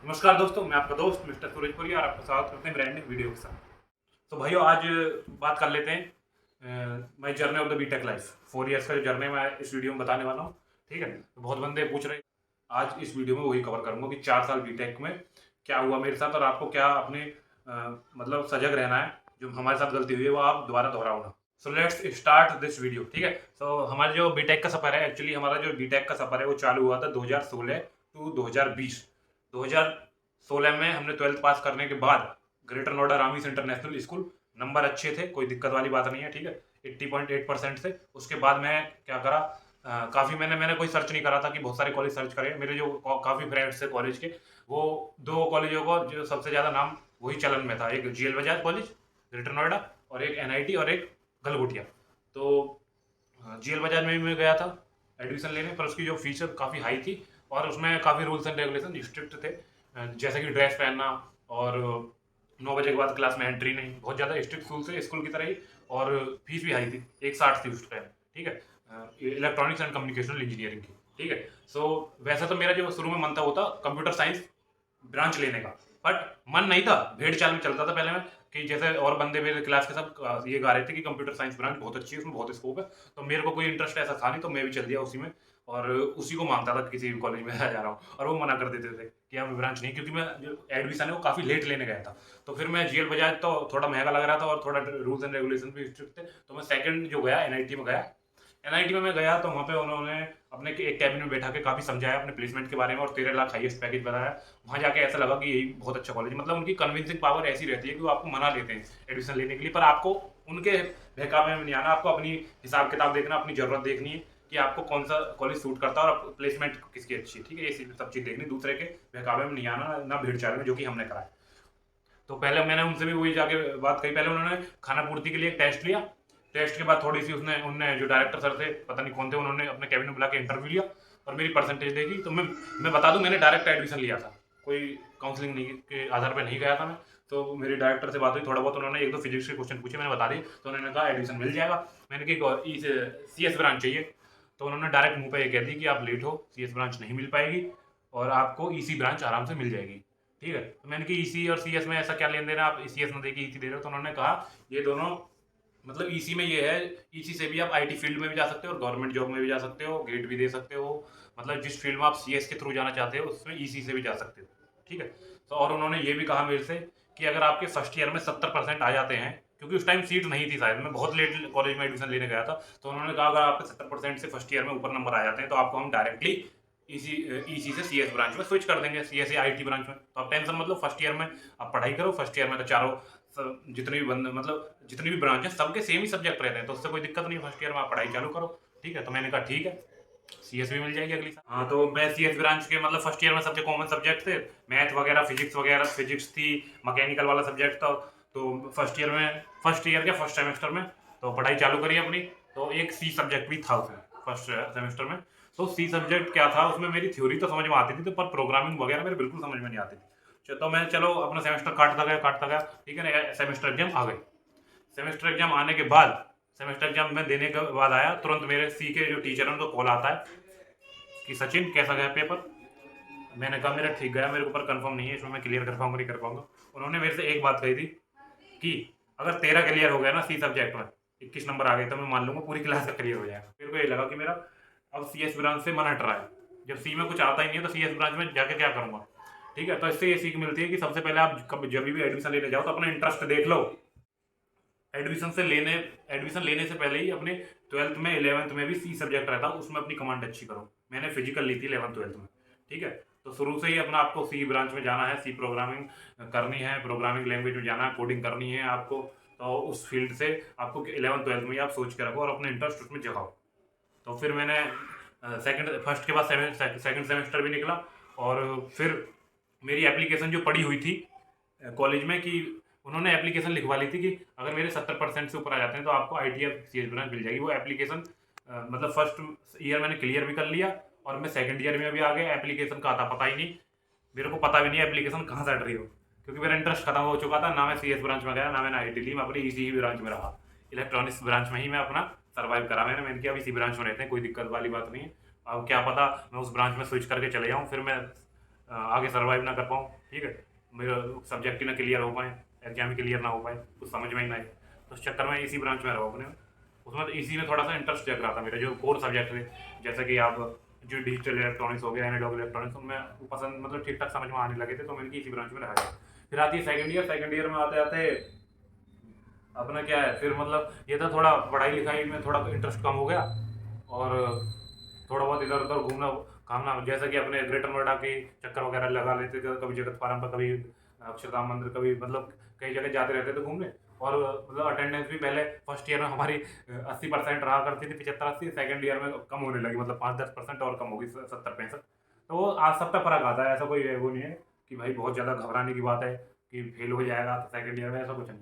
नमस्कार दोस्तों, मैं आपका दोस्त मिस्टर सूरजपुरी और आपका स्वागत करते हैं ब्रांड न्यू वीडियो के साथ। तो भाइयों, आज बात कर लेते हैं my journey of the BTech life. 4 years का जो जर्नी मैं इस वीडियो में बताने वाला हूँ। ठीक है, तो बहुत बंदे पूछ रहे हैं, आज इस वीडियो में वही कवर करूंगा कि 4 साल बीटेक में क्या हुआ मेरे साथ और आपको क्या अपने मतलब सजग रहना है। जो हमारे साथ गलती हुई है वो आप दोबारा दोहराओ ना। So let's start this video. ठीक है, सो हमारे जो बीटेक का सफर है, एक्चुअली हमारा जो बीटेक का सफर है वो चालू हुआ था 2016 टू 2020। 2016 में हमने 12th पास करने के बाद ग्रेटर नोएडा रामीस इंटरनेशनल स्कूल, नंबर अच्छे थे, कोई दिक्कत वाली बात नहीं है। ठीक है, 80.8% से उसके बाद मैं क्या करा, काफ़ी मैंने कोई सर्च नहीं करा था कि बहुत सारे कॉलेज सर्च करे। मेरे जो काफ़ी फ्रेंड्स थे कॉलेज के, वो 2 कॉलेजों को जो सबसे ज़्यादा नाम वही चलन में था, एक GL Bajaj college greater Noida और एक एनआईटी और एक गलगोटिया। तो जीएल बजाज में भी मैं गया था एडमिशन लेने, पर उसकी जो फीस काफ़ी हाई थी और उसमें काफ़ी रूल्स एंड रेगुलेशन स्ट्रिक्ट थे। जैसे कि ड्रेस पहनना और 9 बजे के बाद क्लास में एंट्री नहीं, बहुत ज़्यादा स्ट्रिक्ट रूल्स थे स्कूल की तरह ही। और फीस भी हाई थी, 160 थी उस टाइम। ठीक है, इलेक्ट्रॉनिक्स एंड कम्युनिकेशन इंजीनियरिंग की। ठीक है, सो वैसे तो मेरा जो शुरू में मन था वो था कंप्यूटर साइंस ब्रांच लेने का, बट मन नहीं था, भेड़ चाल में चलता था पहले मैं कि जैसे और बंदे मेरे क्लास के सब ये गा रहे थे कि कंप्यूटर साइंस ब्रांच बहुत अच्छी है, उसमें बहुत स्कोप है। तो मेरे को कोई इंटरेस्ट ऐसा था नहीं, तो मैं भी चल दिया उसी में और उसी को मांगता था कि किसी भी कॉलेज में जा रहा हूँ, और वो मना कर देते थे कि यहाँ ब्रांच नहीं, क्योंकि मैं जो एडमिशन है वो काफ़ी लेट लेने गया था। तो फिर मैं जीएल बजाज तो थोड़ा महंगा लग रहा था और थोड़ा रूल्स एंड रेगुलेशन भी स्ट्रिक्ट थे, तो मैं सेकंड जो गया एनआईटी में गया। एनआईटी में मैं गया तो वहाँ पे उन्होंने अपने एक कैबिन में बैठा के काफ़ी समझाया अपने प्लेसमेंट के बारे में और 13 लाख हाईएस्ट पैकेज बताया। वहाँ जाके ऐसा लगा कि यही बहुत अच्छा कॉलेज, मतलब उनकी कन्विंसिंग पावर ऐसी रहती है कि वो आपको मना लेते हैं एडमिशन लेने के लिए, पर आपको उनके बहकावे में नहीं आना, आपको अपनी हिसाब किताब देखना, अपनी ज़रूरत देखनी है कि आपको कौन सा कॉलेज सूट करता है और प्लेसमेंट किसकी अच्छी है। ठीक है, ये सब चीज़ देखनी, दूसरे के बहकावे में नहीं आना, ना भीड़ चाल में, जो कि हमने कराया। तो पहले मैंने उनसे भी वही जाके बात कही, पहले उन्होंने खाना पूर्ति के लिए एक टेस्ट लिया। टेस्ट के बाद थोड़ी सी उसने उनने जो डायरेक्टर सर थे, पता नहीं कौन थे, उन्होंने अपने कैबिन में बुला के इंटरव्यू लिया और मेरी परसेंटेज देखी। तो मैं बता दूं, मैंने डायरेक्ट एडमिशन लिया था, कोई काउंसलिंग नहीं के आधार पर नहीं गया था मैं। तो मेरी डायरेक्टर से बात हुई, थोड़ा बहुत उन्होंने 1-2 फिजिक्स के क्वेश्चन पूछे, मैंने बता दिए, तो उन्होंने कहा एडमिशन मिल जाएगा। मैंने कि CS ब्रांच चाहिए, तो उन्होंने डायरेक्ट मुंह पे ये कह दी कि आप लेट हो, CS ब्रांच नहीं मिल पाएगी और आपको EC ब्रांच आराम से मिल जाएगी। ठीक है, तो मैंने कि ईसी और सीएस में ऐसा क्या लेन देन है, आप सीएस में देके ईसी दे रहे हो। तो उन्होंने कहा ये दोनों, मतलब ईसी में ये है, ईसी से भी आप आईटी फील्ड में भी जा सकते हो और गवर्नमेंट जॉब में भी जा सकते हो, गेट भी दे सकते हो, मतलब जिस फील्ड में आप सीएस के थ्रू जाना चाहते हो उसमें ईसी से भी जा सकते हो। ठीक है, तो और उन्होंने ये भी कहा मेरे से कि अगर आपके फर्स्ट ईयर में 70% आ जाते हैं, क्योंकि उस टाइम सीट नहीं थी शायद, मैं बहुत लेट कॉलेज में एडमिशन लेने गया था, तो उन्होंने कहा अगर आपके 70% से फर्स्ट ईयर में ऊपर नंबर आ जाते हैं तो आपको हम डायरेक्टली ईसी से सीएस ब्रांच में स्विच कर देंगे, सीएस या आईटी ब्रांच में। तो आप टेंशन मतलब फर्स्ट ईयर में आप पढ़ाई करो, फर्स्ट ईयर में तो चारों जितने भी बंद मतलब जितनी भी ब्रांच है सबके सेम ही सब्जेक्ट रहते हैं, तो उससे कोई दिक्कत नहीं है, फर्स्ट ईयर में आप पढ़ाई चालू करो। ठीक है, तो मैंने कहा ठीक है, सीएस भी मिल जाएगी अगली साल। हाँ, तो मैं सीएस ब्रांच के मतलब फर्स्ट ईयर में सबसे कॉमन सब्जेक्ट थे मैथ वगैरह, फिजिक्स थी, मैकेनिकल वाला सब्जेक्ट था। तो फर्स्ट ईयर के फर्स्ट सेमेस्टर में तो पढ़ाई चालू करी अपनी। तो एक सी सब्जेक्ट भी था उसमें फर्स्ट सेमेस्टर में। तो सी सब्जेक्ट क्या था, उसमें मेरी थ्योरी तो समझ में आती थी, तो पर प्रोग्रामिंग वगैरह मेरे बिल्कुल समझ में नहीं आती थी। तो मैं चलो अपना सेमेस्टर काटता गया। ठीक है ना, सेमेस्टर एग्जाम आ गए। सेमेस्टर एग्जाम आने के बाद, सेमेस्टर एग्जाम में देने के बाद आया तुरंत मेरे सी के जो टीचर हैं उनको कॉल आता है कि सचिन कैसा गया पेपर। मैंने कहा मेरा ठीक गया, मेरे ऊपर कंफर्म नहीं है, इसमें मैं क्लियर कर पाऊंगा नहीं कर पाऊंगा। उन्होंने मेरे से एक बात कही थी कि अगर तेरा क्लियर हो गया ना सी सब्जेक्ट में, 21 नंबर आ गए, तो मैं मान लूंगा पूरी क्लास का क्लियर हो जाएगा। मेरे को ये लगा कि मेरा अब सीएस ब्रांच से मन हट रहा है, जब सी में कुछ आता ही नहीं है तो सीएस ब्रांच में जाके क्या करूंगा। ठीक है, तो इससे ये सीख मिलती है कि सबसे पहले आप जब भी एडमिशन लेने जाओ तो अपना इंटरेस्ट देख लो। एडमिशन लेने से पहले ही अपने 12th में 11th में भी सी सब्जेक्ट रहता, उसमें अपनी कमांड अच्छी करो। मैंने फिजिकल ली थी 11th 12th में। ठीक है, तो शुरू से ही अपना आपको सी ब्रांच में जाना है, सी प्रोग्रामिंग करनी है, प्रोग्रामिंग लैंग्वेज में जाना है, कोडिंग करनी है आपको। तो उस फील्ड से आपको 11th 12th में ही आप सोच के रखो और अपने इंटरेस्ट उसमें जगाओ। तो फिर मैंने फर्स्ट के बाद सेकंड सेमेस्टर भी निकला और फिर मेरी एप्लीकेशन जो पड़ी हुई थी कॉलेज में, कि उन्होंने एप्लीकेशन लिखवा ली थी कि अगर मेरे 70% से ऊपर आ जाते हैं तो आपको आईटी या सीएस ब्रांच मिल जाएगी। वो एप्लीकेशन मतलब फर्स्ट ईयर मैंने क्लियर भी कर लिया और मैं सेकंड ईयर में भी आ गया। एप्लीकेशन का आता पता ही नहीं, मेरे को पता भी नहीं एप्लीकेशन कहाँ से हट रही हो, क्योंकि मेरा इंटरेस्ट खत्म हो चुका था। ना मैं सीएस ब्रांच में गया, ना मैंने आईटी ली, मैं अपनी इसी ब्रांच में रहा, इलेक्ट्रॉनिक्स ब्रांच में ही मैं अपना सर्वाइव करा। मैंने किया अब इसी ब्रांच में रहते हैं, कोई दिक्कत वाली बात नहीं है। अब क्या पता मैं उस ब्रांच में स्विच करके चले जाऊँ, फिर मैं आगे सर्वाइव ना कर पाऊँ, ठीक है, मेरा सब्जेक्ट ही ना क्लियर हो पाए, एग्जाम ही क्लियर ना हो पाए, कुछ समझ में ही ना आए, तो उस चक्कर में इसी ब्रांच में रहो अपने। उसमें तो इसी में थोड़ा सा इंटरेस्ट जग रहा था मेरा, जो कोर सब्जेक्ट थे, जैसे कि आप जो डिजिटल इलेक्ट्रॉनिक्स हो गया, एनालॉग इलेक्ट्रॉनिक्स, उनमें पसंद मतलब ठीक ठाक समझ में आने लगे थे, तो मैंने कि इसी ब्रांच में रहा है। फिर आती है सेकंड ईयर में आते आते अपना क्या है, फिर मतलब ये था थोड़ा पढ़ाई लिखाई में थोड़ा इंटरेस्ट कम हो गया, और थोड़ा बहुत इधर उधर घूमना घामना, जैसे कि अपने ग्रेटर नोएडा के चक्कर वगैरह लगा लेते थे, कभी जगत पारम पर, कभी अक्षरधाम मंदिर, कभी मतलब कई जगह जाते रहते थे घूमने। और मतलब अटेंडेंस भी पहले फर्स्ट ईयर में हमारी 80% रहा करती थी, 75-80, सेकंड ईयर में कम होने लगी, मतलब 5-10% और कम होगी, 70-65। तो वो आज सब पे फर्क आता है, ऐसा कोई वो नहीं है कि भाई बहुत ज़्यादा घबराने की बात है कि फेल हो जाएगा तो सेकंड ईयर में, ऐसा कुछ नहीं।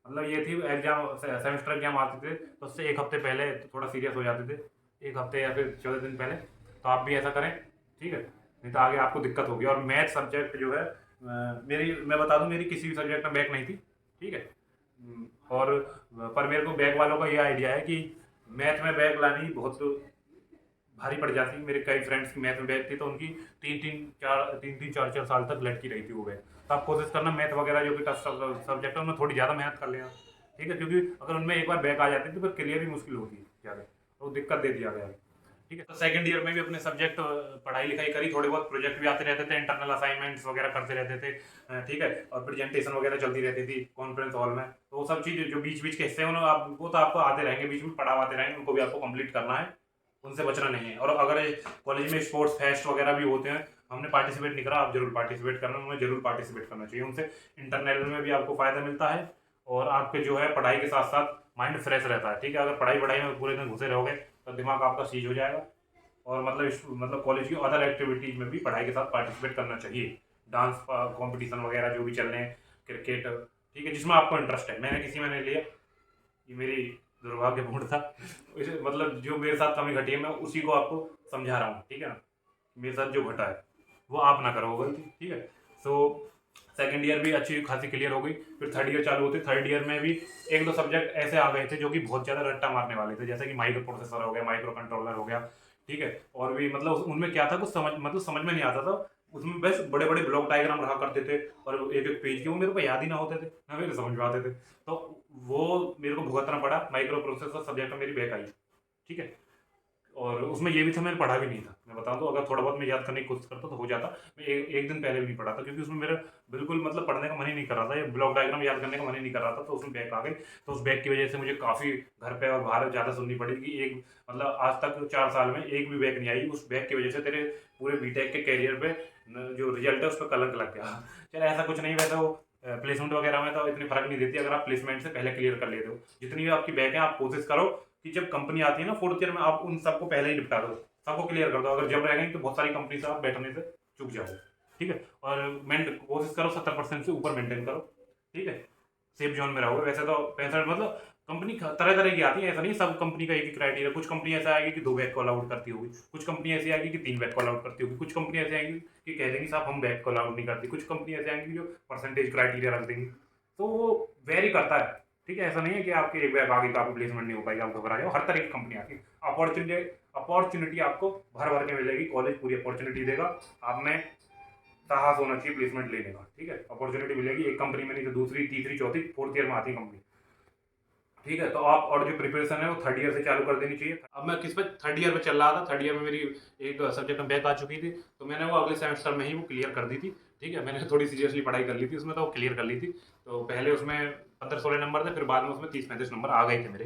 मतलब ये थी एग्जाम, सेमेस्टर एग्जाम आते थे तो उससे एक हफ्ते पहले तो थोड़ा सीरियस हो जाते थे, एक हफ्ते या फिर 14 दिन पहले। तो आप भी ऐसा करें, ठीक है, नहीं तो आगे आपको दिक्कत होगी। और मैथ सब्जेक्ट जो है, मेरी मैं बता दूं, मेरी किसी भी सब्जेक्ट में बैक नहीं थी, ठीक है। और पर मेरे को बैक वालों का ये आइडिया है कि मैथ में बैक लानी बहुत भारी पड़ जाती। मेरे कई फ्रेंड्स की मैथ में बैक थी, तो उनकी 3-3 4 साल तक लटकी रही थी वो बैक। तो आप कोशिश करना मैथ वगैरह जो भी टफ सब्जेक्ट है उनमें थोड़ी ज़्यादा मेहनत कर लेना, ठीक है, क्योंकि अगर उनमें एक बार बैक आ जाती है तो फिर क्लियर भी मुश्किल होती है ज़्यादा, तो दिक्कत दे दिया गया। ठीक है, तो सेकंड ईयर में भी अपने सब्जेक्ट पढ़ाई लिखाई करी, थोड़े बहुत प्रोजेक्ट भी आते रहते थे, इंटरनल असाइनमेंट्स वगैरह करते रहते थे, ठीक है, और प्रेजेंटेशन वगैरह चलती रहती थी कॉन्फ्रेंस हॉल में। तो वो सब चीज़ जो बीच बीच के हिस्से हैं उन्होंने आप वो तो आपको आते रहेंगे, बीच में पढ़ाव आते रहेंगे, उनको भी आपको कंप्लीट करना है, उनसे बचना नहीं है। और अगर कॉलेज में स्पोर्ट्स फेस्ट वगैरह भी होते हैं, हमने पार्टिसिपेट नहीं करा, आप जरूर पार्टिसिपेट करना, उन्हें जरूर पार्टिसिपेट करना चाहिए, उनसे इंटरनल में भी आपको फायदा मिलता है, और आपके जो है पढ़ाई के साथ साथ माइंड फ्रेश रहता है, ठीक है। अगर पढ़ाई में पूरे दिन घुसे रहोगे तो दिमाग आपका सीज हो जाएगा। और मतलब कॉलेज की अदर एक्टिविटीज में भी पढ़ाई के साथ पार्टिसिपेट करना चाहिए, डांस कंपटीशन वगैरह जो भी चल रहे हैं, क्रिकेट, ठीक है, जिसमें आपको इंटरेस्ट है। मैंने किसी में नहीं लिया, ये मेरी दुर्भाग्यपूर्ण था। मतलब जो मेरे साथ कमी घटी है मैं उसी को आपको समझा रहा हूँ, ठीक है ना, मेरे साथ जो घटा है वो आप ना करो गलती, ठीक है। सो सेकंड ईयर भी अच्छी खासी क्लियर हो गई। फिर थर्ड ईयर चालू होती, थर्ड ईयर में भी एक दो सब्जेक्ट ऐसे आ गए थे जो कि बहुत ज़्यादा रट्टा मारने वाले थे, जैसे कि माइक्रो प्रोसेसर हो गया, माइक्रो कंट्रोलर हो गया, ठीक है। और भी मतलब उनमें क्या था, कुछ समझ में नहीं आता था। उसमें बस बड़े बड़े ब्लॉक डायग्राम रहा करते थे, और एक एक पेज के वो मेरे को याद ही ना होते थे, ना मेरे समझ में आते थे। तो वो मेरे को भुगतना पड़ा, माइक्रो प्रोसेसर सब्जेक्ट में मेरी बैक आई, ठीक है। और उसमें ये भी था, मैंने पढ़ा भी नहीं था, मैं बताऊं तो अगर थोड़ा बहुत मैं याद करने की कोशिश करता तो हो जाता। मैं एक दिन पहले भी नहीं पढ़ा था, क्योंकि उसमें मेरा बिल्कुल मतलब पढ़ने का मन ही नहीं कर रहा था, ये ब्लॉक डायग्राम याद करने का मन ही नहीं कर रहा था, तो उसमें बैक आ गई। तो उस बैक की वजह से मुझे काफ़ी घर पे और बाहर ज़्यादा सुननी पड़ी कि एक मतलब आज तक 4 साल में एक भी बैक नहीं आई, उस बैक की वजह से तेरे पूरे बीटेक के कैरियर पे जो रिजल्ट है उस पर कलंक लग गया। चल ऐसा कुछ नहीं, वैसे वो प्लेसमेंट वगैरह में तो इतनी फर्क नहीं देती अगर आप प्लेसमेंट से पहले क्लियर कर लेते हो। जितनी भी आपकी बैक है आप कोशिश करो कि जब कंपनी आती है ना फोर्थ ईयर में, आप उन सबको पहले ही निपटा दो, सबको क्लियर कर दो। अगर जब रह गई तो बहुत सारी कंपनी से आप बैठने से चूक जाओ, ठीक है। और कोशिश करो 70% से ऊपर मेंटेन करो, ठीक है, सेफ जोन में रहोगे। वैसे तो 65 मतलब कंपनी तरह तरह की आती है, ऐसा नहीं सब कंपनी का एक ही क्राइटेरिया। कुछ कंपनी ऐसा आएगी कि 2 बैक कॉल आउट करती होगी, कुछ कंपनी ऐसी आएगी कि 3 बैक कॉल आउट करती होगी, कुछ कंपनी ऐसी आएंगी कि कह देंगी साहब हम बैक कॉल आउट नहीं करती, कुछ कंपनी ऐसी आएंगी जो परसेंटेज क्राइटेरिया रख देंगी। तो वो वेरी करता है, ठीक है। ऐसा नहीं है कि आपके एक बैक आगे तो आपको प्लेसमेंट नहीं हो पाएगी, आप घबरा जाओ। हर तरह की कंपनी आती है, अपॉर्चुनिटी आपको भर भर के मिलेगी, कॉलेज पूरी अपॉर्चुनिटी देगा। आपने साहस होना चाहिए प्लेसमेंट लेने का, ठीक है। अपॉर्चुनिटी मिलेगी एक कंपनी में नहीं तो दूसरी, तीसरी, चौथी, फोर्थ ईयर में आती है कंपनी, ठीक है। तो आप और जो प्रिपरेशन है वो थर्ड ईयर से चालू कर देनी चाहिए। अब मैं किस पे थर्ड ईयर में चल रहा था, थर्ड ईयर में मेरी एक सब्जेक्ट में बैक आ चुकी थी, तो मैंने वो अगले सेमेस्टर में ही वो क्लियर कर दी थी, ठीक है। मैंने थोड़ी सीरियसली पढ़ाई कर ली थी उसमें, तो वो क्लियर कर ली थी। तो पहले उसमें 15-16 नंबर थे, फिर बाद में उसमें 30-35 नंबर आ गए थे मेरे,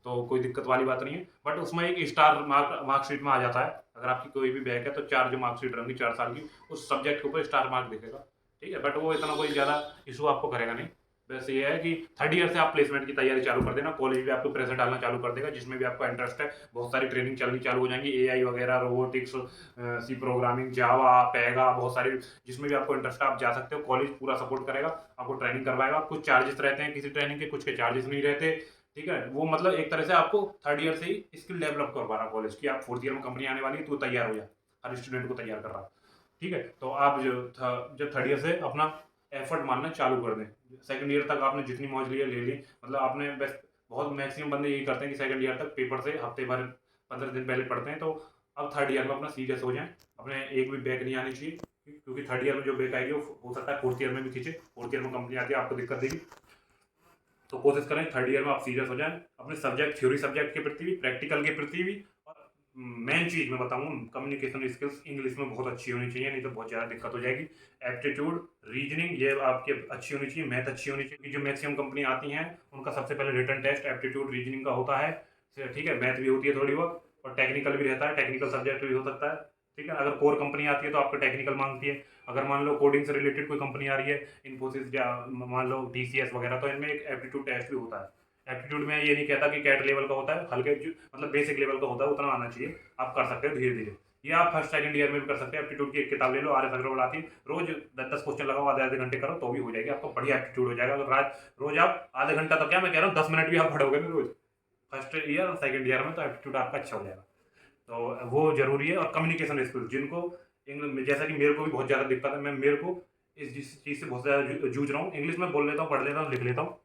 तो कोई दिक्कत वाली बात नहीं है। बट उसमें एक स्टार मार्कशीट में आ जाता है, अगर आपकी कोई भी बैक है तो 4 जो मार्कशीट रहेंगी 4 साल की, उस सब्जेक्ट के ऊपर स्टार मार्क दिखेगा, ठीक है। बट वो इतना कोई ज़्यादा इशू आपको करेगा नहीं। वैसे ये है कि थर्ड ईयर से आप प्लेसमेंट की तैयारी चालू कर देना, कॉलेज भी आपको प्रेशर डालना चालू कर देगा, जिसमें भी आपका इंटरेस्ट है। बहुत सारी ट्रेनिंग चलनी चालू हो जाएंगी, एआई वगैरह, रोबोटिक्स, सी प्रोग्रामिंग, जावा, पैगा, बहुत सारी, जिसमें भी आपको इंटरेस्ट है आप जा सकते हो। कॉलेज पूरा सपोर्ट करेगा, आपको ट्रेनिंग करवाएगा। कुछ चार्जेस रहते हैं किसी ट्रेनिंग के, कुछ के चार्जेस नहीं रहते, ठीक है। वो मतलब एक तरह से आपको थर्ड ईयर से ही स्किल डेवलप करवा रहा कॉलेज की। आप फोर्थ ईयर में कंपनी आने वाली है तो तैयार हो जाए, हर स्टूडेंट को तैयार कर रहा, ठीक है। तो आप जब थर्ड ईयर से अपना एफर्ट मारना चालू कर दें, सेकंड ईयर तक आपने जितनी मौज ली है ले ली, मतलब आपने बेस्ट, बहुत मैक्सिमम बंदे यही करते हैं कि सेकंड ईयर तक पेपर से हफ्ते भर 15 दिन पहले पढ़ते हैं। तो अब थर्ड ईयर में अपना सीरियस हो जाएं, अपने एक भी बैक नहीं आनी चाहिए, क्योंकि थर्ड ईयर में जो बैक आएगी वो हो सकता है फोर्थ ईयर में भी खींचे, फोर्थ ईयर में कंपनी आती है आपको दिक्कत देगी। तो कोशिश करें थर्ड ईयर में आप सीरियस हो जाएं अपने सब्जेक्ट, थ्योरी सब्जेक्ट के प्रति भी, प्रैक्टिकल के प्रति भी। और मेन चीज़ मैं बताऊँ, कम्युनिकेशन स्किल्स इंग्लिश में बहुत अच्छी होनी चाहिए, नहीं तो बहुत ज़्यादा दिक्कत हो जाएगी। एप्टीट्यूड, रीजनिंग ये आपके अच्छी होनी चाहिए, मैथ अच्छी होनी चाहिए। जो मैक्सिमम कंपनी आती हैं उनका सबसे पहले रिटन टेस्ट एप्टीट्यूड रीजनिंग का होता है, ठीक है। मैथ भी होती है थोड़ी बहुत, और टेक्निकल भी रहता है, टेक्निकल सब्जेक्ट भी हो सकता है, ठीक है। अगर कोर कंपनी आती है तो आपको टेक्निकल मांगती है। अगर मान लो कोडिंग से रिलेटेड कोई कंपनी आ रही है, इन्फोसिस या मान लो TCS वगैरह, तो इनमें एक एप्टीट्यूड टेस्ट भी होता है। एप्टीट्यूड में ये नहीं कहता कि कैट लेवल का होता है, हल्के मतलब बेसिक लेवल का होता है, उतना आना चाहिए, आप कर सकते हो धीरे धीरे। ये आप फर्स्ट सेकंड ईयर में भी कर सकते हैं। एप्टीट्यूड की एक किताब ले लो, RS अग्रवाल आती है, रोज 10-10 क्वेश्चन लगाओ, आधे घंटे करो तो भी हो जाएगी, आपको बढ़िया एप्टीट्यूड हो जाएगा। अगर रोज आप आधे घंटा, तो क्या मैं कह रहा हूँ 10 मिनट भी आप पढ़ोगे ना रोज फर्स्ट ईयर और सेकंड ईयर में, तो एप्टीट्यूड आपका अच्छा हो जाएगा। तो वो जरूरी है। और कम्युनिकेशन स्किल्स, जिनको इंग्लिश में, जैसा कि मेरे को भी बहुत ज़्यादा दिक्कत है, मेरे को इस चीज़ से बहुत ज़्यादा जूझ रहा हूँ। इंग्लिश में बोल लेता हूँ, पढ़ लेता हूँ, लिख लेता हूँ,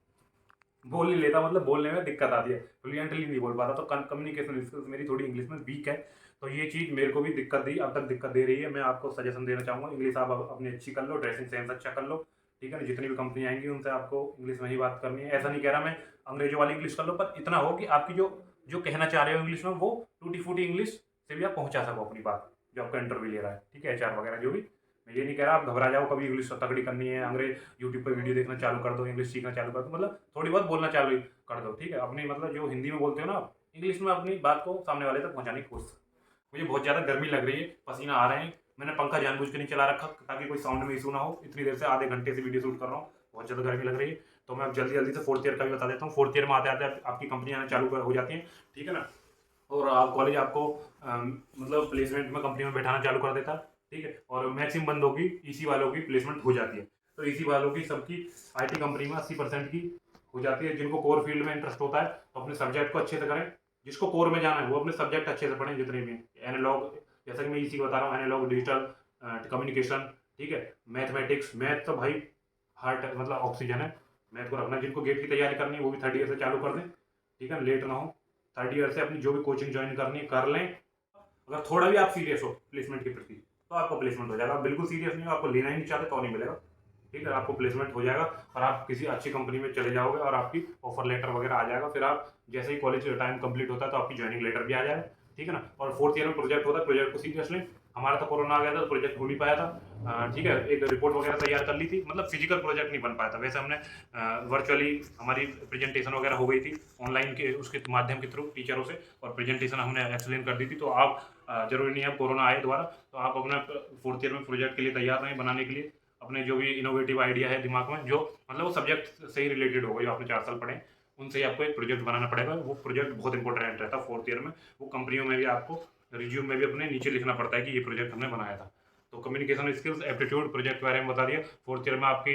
बोल नहीं लेता, मतलब बोलने में दिक्कत आती है, फ्लुएंटली नहीं बोल पाता। तो कम्युनिकेशन स्किल्स मेरी थोड़ी इंग्लिश में वीक है, तो ये चीज़ मेरे को भी दिक्कत दी, अब तक दिक्कत दे रही है। मैं आपको सजेशन देना चाहूँगा, इंग्लिश आप अपनी अच्छी कर लो, ड्रेसिंग सेंस अच्छा कर लो, ठीक है ना। जितनी भी कंपनी आएंगी उनसे आपको इंग्लिश में ही बात करनी है। ऐसा नहीं कह रहा मैं अंग्रेजों वाली इंग्लिश कर लो, पर इतना हो कि आपकी जो जो कहना चाह रहे हो इंग्लिश में, वो टूटी फूटी इंग्लिश से भी आप पहुँचा सको अपनी बात, जो आपका इंटरव्यू ले रहा है, ठीक है, HR वगैरह जो भी। मैं ये नहीं कह रहा आप घबरा जाओ, कभी इंग्लिश तगड़ी करनी है, अंग्रेज यूट्यूब पर वीडियो देखना चालू कर दो, इंग्लिश सीखना चालू कर दो, मतलब थोड़ी बहुत बोलना चालू कर दो, ठीक है। अपनी मतलब जो हिंदी में बोलते हो ना आप, इंग्लिश में अपनी बात को सामने वाले तक पहुंचाने की कोशिश। मुझे बहुत ज़्यादा गर्मी लग रही है, पसीना आ रहे हैं, मैंने पंखा जानबूझ के नहीं चला रखा ताकि कोई साउंड में इशू ना हो। इतनी देर से आधे घंटे से वीडियो शूट कर रहा हूँ, बहुत ज़्यादा गर्मी लग रही है। तो मैं अब जल्दी जल्दी से फोर्थ ईयर का भी बता देता हूँ। फोर्थ ईयर में आते आते आपकी कंपनी आना चालू हो जाती है, ठीक है ना। और आप कॉलेज आपको मतलब प्लेसमेंट में कंपनी में बैठाना चालू कर देता है, ठीक है। और मैक्सिमम बंदों की EC वालों की प्लेसमेंट हो जाती है। तो EC वालों की सबकी IT कंपनी में 80% की हो जाती है। जिनको कोर फील्ड में इंटरेस्ट होता है तो अपने सब्जेक्ट को अच्छे से करें, जिसको कोर में जाना है वो अपने सब्जेक्ट अच्छे से पढ़ें, जितने भी एनालॉग, जैसा कि मैं EC बता रहा हूँ, एनालॉग, डिजिटल, कम्युनिकेशन, ठीक है, मैथमेटिक्स। मैथ तो भाई हार्ट मतलब ऑक्सीजन है, मैथ को रखना। जिनको गेट की तैयारी करनी है वो भी थर्ड ईयर से चालू कर दें, ठीक है, लेट ना हो। थर्ड ईयर से अपनी जो भी कोचिंग ज्वाइन करनी है कर लें। अगर थोड़ा भी आप सीरियस हो प्लेसमेंट के प्रति तो आपको प्लेसमेंट हो जाएगा। आप बिल्कुल सीरियस नहीं हो, आपको लेना ही नहीं चाहते, तो नहीं मिलेगा, ठीक है। आपको प्लेसमेंट हो जाएगा और आप किसी अच्छी कंपनी में चले जाओगे और आपकी ऑफर लेटर वगैरह आ जाएगा। फिर आप जैसे ही कॉलेज टाइम कंप्लीट होता है तो आपकी ज्वाइनिंग लेटर भी आ जाएगा, ठीक है ना। और फोर्थ ईयर में प्रोजेक्ट होता है, प्रोजेक्ट को सीरियस लें। हमारा तो कोरोना आ गया था तो प्रोजेक्ट हो नहीं पाया था, ठीक है। एक रिपोर्ट वगैरह तैयार कर ली थी, मतलब फिजिकल प्रोजेक्ट नहीं बन पाया था। वैसे हमने वर्चुअली हमारी प्रेजेंटेशन वगैरह हो गई थी ऑनलाइन के उसके माध्यम के थ्रू टीचरों से, और प्रेजेंटेशन हमने एक्सप्लेन कर दी थी। तो आप जरूरी नहीं है कोरोना आए दोबारा, तो आप अपना फोर्थ ईयर में प्रोजेक्ट के लिए तैयार रहें बनाने के लिए। अपने जो भी इनोवेटिव आइडिया है दिमाग में, जो मतलब वो सब्जेक्ट से ही रिलेटेड होगा, जो आपने 4 साल पढ़े, उनसे ही आपको एक प्रोजेक्ट बनाना पड़ेगा। वो प्रोजेक्ट बहुत इंपॉर्टेंट रहता है फोर्थ ईयर में। वो कंपनियों में भी आपको रिज्यूम में भी अपने नीचे लिखना पड़ता है कि ये प्रोजेक्ट हमने बनाया था। तो कम्युनिकेशन स्किल्स, एप्टीट्यूड, प्रोजेक्ट के बारे में बता दिया। फोर्थ ईयर में आपकी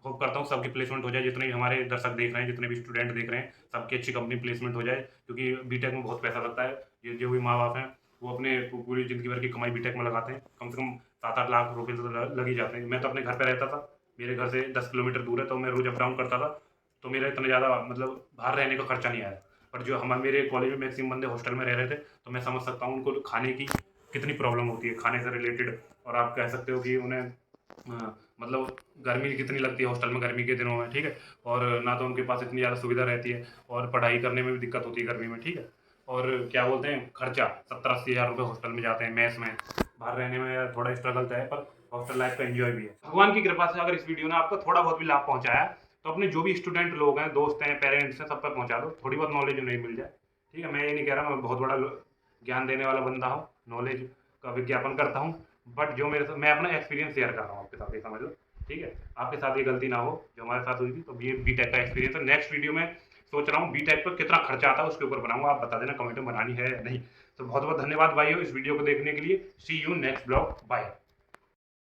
होप करता हूँ सबकी प्लेसमेंट हो जाए, जितने भी हमारे दर्शक देख रहे हैं, जितने भी स्टूडेंट देख रहे हैं, सबकी अच्छी कंपनी प्लेसमेंट हो जाए। क्योंकि बीटेक में बहुत पैसा लगता है। ये जो भी माँ बाप हैं वो अपने पूरी ज़िंदगी भर की कमाई बीटेक में लगाते हैं, कम से कम 7-8 लाख रुपये तो लग ही जाते हैं। मैं तो अपने घर पे रहता था, मेरे घर से 10 किलोमीटर दूर है, तो मैं रोज़ अप डाउन करता था, तो मेरा इतना ज़्यादा मतलब बाहर रहने का खर्चा नहीं आया। पर जो मेरे कॉलेज में मैक्सिमम बंदे हॉस्टल में रह रहे थे, तो मैं समझ सकता हूँ उनको खाने की कितनी प्रॉब्लम होती है, खाने से रिलेटेड। और आप कह सकते हो कि उन्हें मतलब गर्मी कितनी लगती है हॉस्टल में गर्मी के दिनों में, ठीक है। और ना तो उनके पास इतनी ज़्यादा सुविधा रहती है, और पढ़ाई करने में भी दिक्कत होती है गर्मी में, ठीक है। और क्या बोलते हैं, खर्चा 70-80 हज़ार रुपये हॉस्टल में जाते हैं, मेस में। बाहर रहने में थोड़ा स्ट्रगल तो है, पर हॉस्टल लाइफ का एंजॉय भी है। भगवान की कृपा से अगर इस वीडियो ने आपको थोड़ा बहुत भी लाभ पहुंचाया, तो अपने जो भी स्टूडेंट लोग हैं, दोस्त हैं, पेरेंट्स हैं, सब तक पहुंचा दो, थोड़ी बहुत नॉलेज उन्हें मिल जाए, ठीक है। मैं ये नहीं कह रहा मैं बहुत बड़ा ज्ञान देने वाला बंदा हूँ, नॉलेज का विज्ञापन करता हूँ, बट जो मेरे साथ, मैं अपना एक्सपीरियंस शेयर कर रहा हूँ आपके साथ, ये समझ लो, ठीक है। आपके साथ ये गलती ना हो जो हमारे साथ हुई थी। तो ये बीटेक का एक्सपीरियंस है। नेक्स्ट वीडियो में सोच रहा हूँ बीटेक पर कितना खर्चा आता है उसके ऊपर बनाऊंगा, आप बता देना कमेंट में बनानी है या नहीं। तो बहुत बहुत धन्यवाद भाइयों इस वीडियो को देखने के लिए। सी यू नेक्स्ट ब्लॉग, बाय।